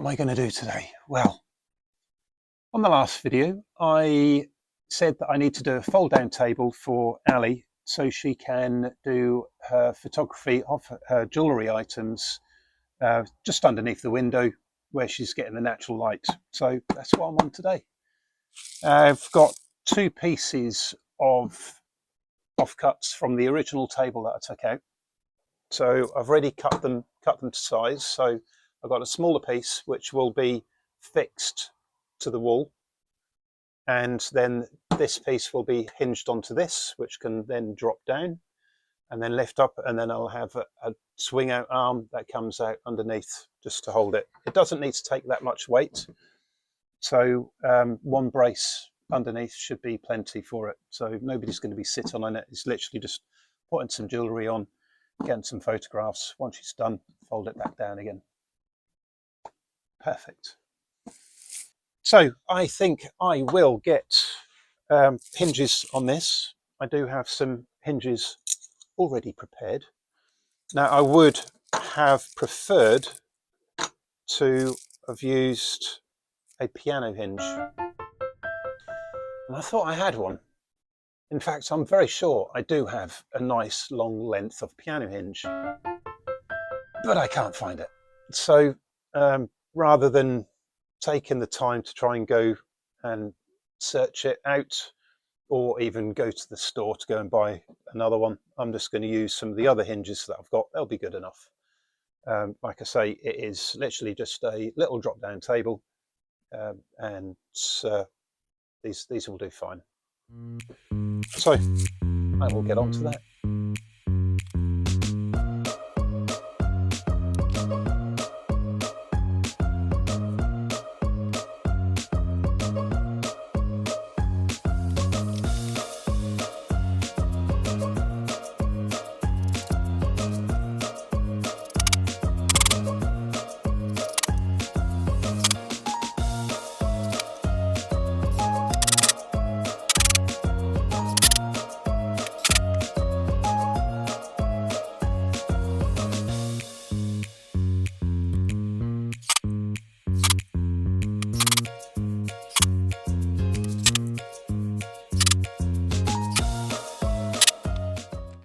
am I going to do today? Well, on the last video, I said that I need to do a fold down table for Ali so she can do her photography of her jewellery items just underneath the window where she's getting the natural light. So that's what I'm on today. I've got two pieces of offcuts from the original table that I took out. So I've already cut them to size. So I've got a smaller piece which will be fixed to the wall, and then this piece will be hinged onto this, which can then drop down and then lift up, and then I'll have a swing out arm that comes out underneath just to hold it. It doesn't need to take that much weight, so one brace underneath should be plenty for it. So nobody's going to be sitting on it. It's literally just putting some jewellery on, getting some photographs. Once it's done, fold it back down again. Perfect. So I think I will get hinges on this. I do have some hinges already prepared. Now I would have preferred to have used a piano hinge, and I thought I had one. In fact, I'm very sure I do have a nice long length of piano hinge, but I can't find it. So rather than taking the time to try and go and search it out, or even go to the store to go and buy another one, I'm just going to use some of the other hinges that I've got. They'll be good enough. Like I say, it is literally just a little drop down table, and these will do fine. So I will get on to that.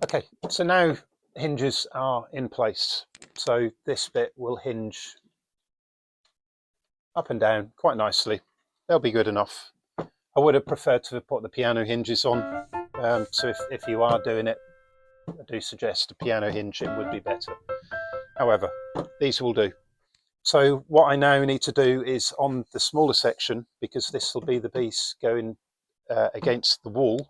Okay, so now hinges are in place. So this bit will hinge up and down quite nicely. They'll be good enough. I would have preferred to have put the piano hinges on. So if you are doing it, I do suggest a piano hinge, it would be better. However, these will do. So what I now need to do is on the smaller section, because this will be the piece going against the wall,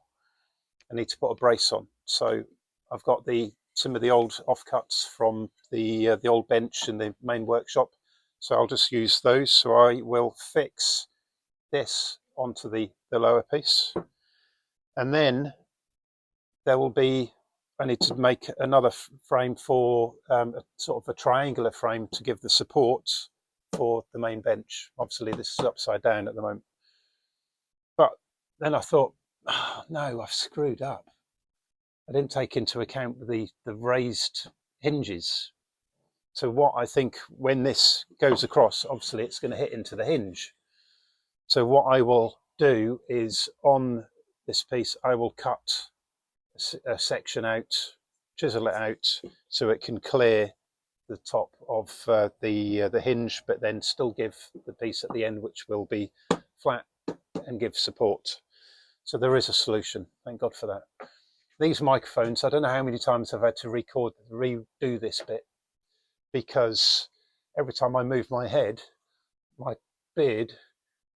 I need to put a brace on. So I've got some of the old offcuts from the old bench in the main workshop. So I'll just use those. So I will fix this onto the lower piece. And then there will be, I need to make another frame for a sort of a triangular frame to give the support for the main bench. Obviously this is upside down at the moment. But then I thought, oh, no, I've screwed up. I didn't take into account the raised hinges. So what I think, when this goes across, obviously it's going to hit into the hinge. So what I will do is on this piece, I will cut a section out, chisel it out, so it can clear the top of the hinge, but then still give the piece at the end, which will be flat and give support. So there is a solution. Thank God for that. These microphones, I don't know how many times I've had to redo this bit, because every time I moved my head, my beard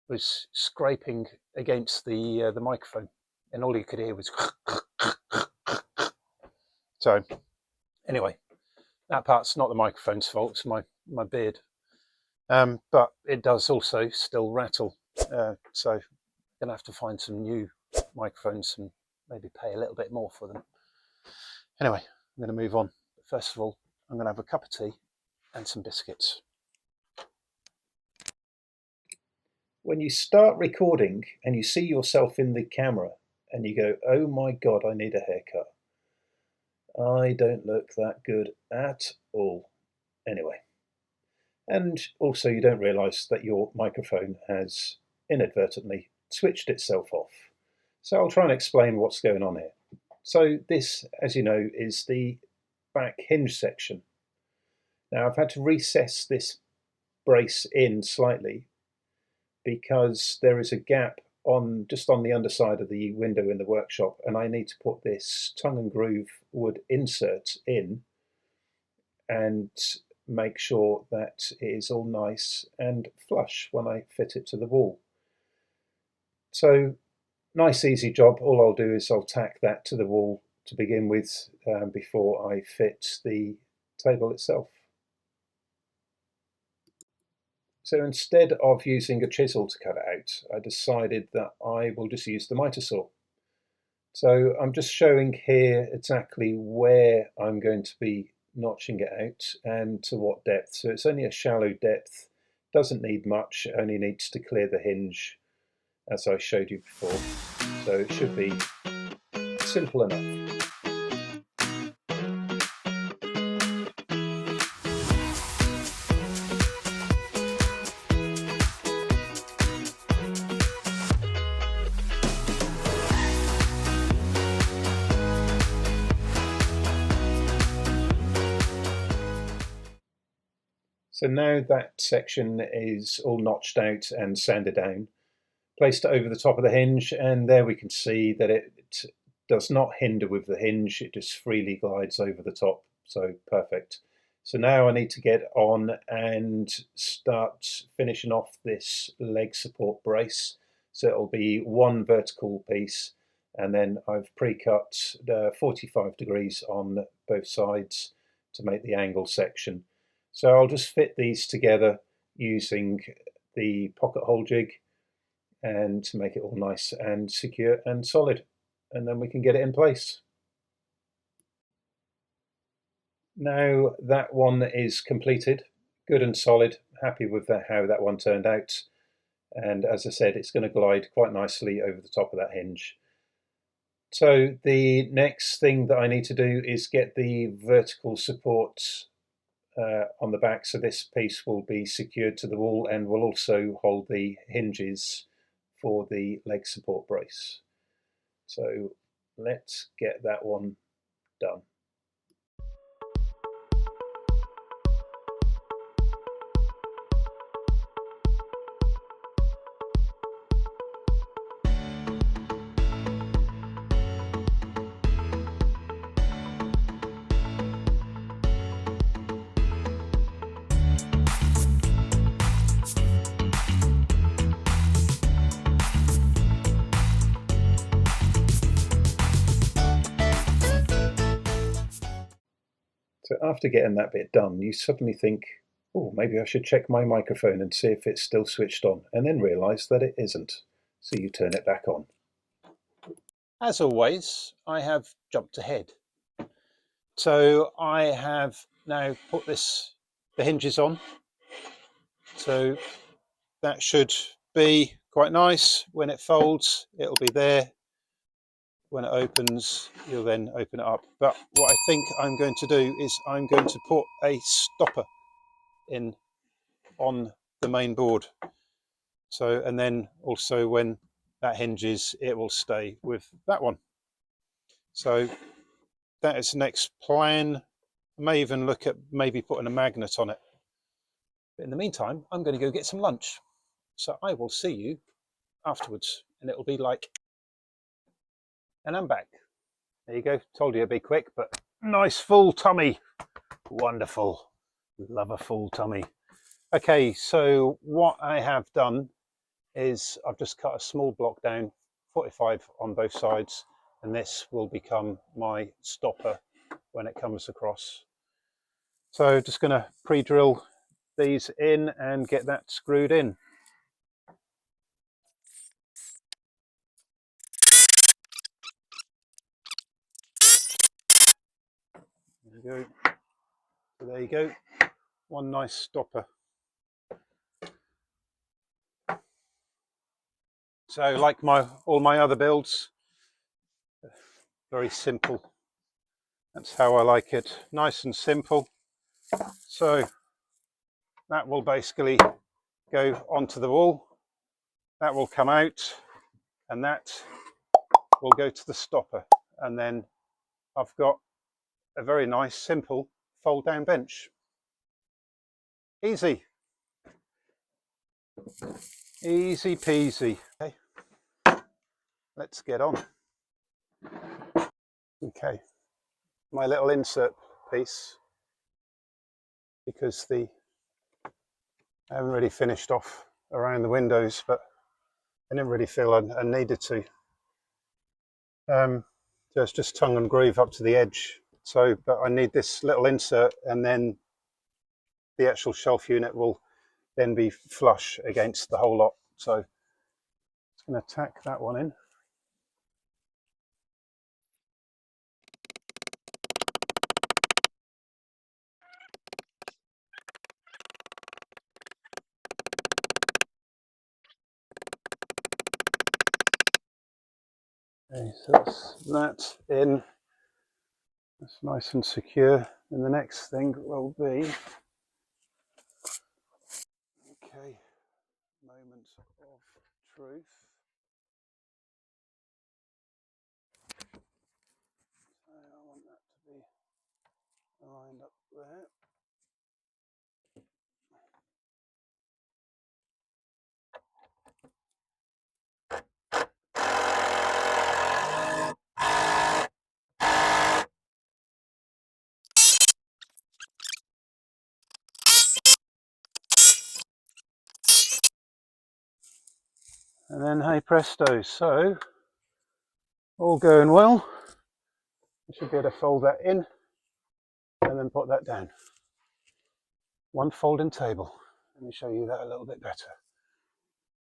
was scraping against the microphone, and all you could hear was so anyway, that part's not the microphone's fault, it's my beard, but it does also still rattle, so I'm gonna have to find some new microphones and maybe pay a little bit more for them. Anyway, I'm going to move on. But first of all, I'm going to have a cup of tea and some biscuits. When you start recording and you see yourself in the camera and you go, oh my God, I need a haircut. I don't look that good at all. Anyway, And also you don't realise that your microphone has inadvertently switched itself off. So I'll try and explain what's going on here. So this, as you know, is the back hinge section. Now I've had to recess this brace in slightly because there is a gap on just on the underside of the window in the workshop, and I need to put this tongue and groove wood insert in and make sure that it is all nice and flush when I fit it to the wall. So nice easy job. All I'll do is I'll tack that to the wall to begin with before I fit the table itself. So instead of using a chisel to cut it out, I decided that I will just use the miter saw. So I'm just showing here exactly where I'm going to be notching it out and to what depth. So it's only a shallow depth, doesn't need much, only needs to clear the hinge as I showed you before. So it should be simple enough. So now that section is all notched out and sanded down, placed it over the top of the hinge, and there we can see that it does not hinder with the hinge, it just freely glides over the top, so perfect. So now I need to get on and start finishing off this leg support brace. So it'll be one vertical piece, and then I've pre-cut 45 degrees on both sides to make the angle section. So I'll just fit these together using the pocket hole jig and to make it all nice and secure and solid, and then we can get it in place. Now that one is completed, good and solid, happy with how that one turned out, and as I said, it's going to glide quite nicely over the top of that hinge. So the next thing that I need to do is get the vertical support on the back, so this piece will be secured to the wall and will also hold the hinges for the leg support brace. So let's get that one done. So after getting that bit done, you suddenly think, oh, maybe I should check my microphone and see if it's still switched on, and then realise that it isn't. So you turn it back on. As always, I have jumped ahead. So I have now put the hinges on. So that should be quite nice. When it folds, it'll be there. When it opens, you'll then open it up. But what I think I'm going to do is I'm going to put a stopper in on the main board. So, and then also when that hinges, it will stay with that one. So that is the next plan. I may even look at maybe putting a magnet on it. But in the meantime, I'm going to go get some lunch. So I will see you afterwards, and it'll be like, and I'm back. There you go. Told you it'd be quick, but nice full tummy. Wonderful. Love a full tummy. Okay, so what I have done is I've just cut a small block down, 45 on both sides, and this will become my stopper when it comes across. So just going to pre-drill these in and get that screwed in. There you go. So there you go. One nice stopper. So like all my other builds, very simple. That's how I like it. Nice and simple. So that will basically go onto the wall, that will come out, and that will go to the stopper, and then I've got a very nice simple fold down bench. Easy. Easy peasy. Okay, let's get on. Okay, my little insert piece, because I haven't really finished off around the windows, but I didn't really feel I needed to. So it's just tongue and groove up to the edge. So, but I need this little insert, and then the actual shelf unit will then be flush against the whole lot. So it's going to tack that one in. Okay, so that's that in. That's nice and secure. And the next thing will be, okay, moment of truth. So I want that to be lined up there. And then, hey presto, so all going well. I should be able to fold that in and then put that down. One folding table. Let me show you that a little bit better.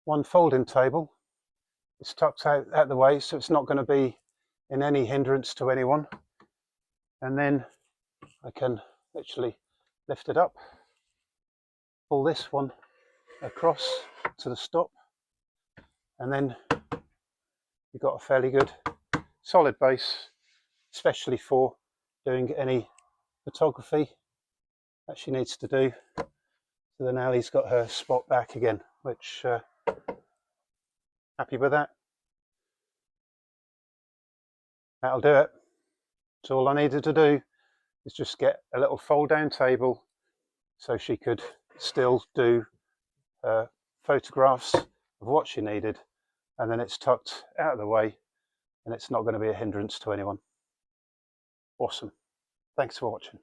One folding table. It's tucked out the way, so it's not going to be in any hindrance to anyone. And then I can literally lift it up, pull this one across to the stop, and then you've got a fairly good solid base, especially for doing any photography that she needs to do. So then Ali's got her spot back again, which happy with that. That'll do it. So all I needed to do is just get a little fold down table so she could still do photographs of what she needed, and then it's tucked out of the way and it's not going to be a hindrance to anyone. Awesome. Thanks for watching.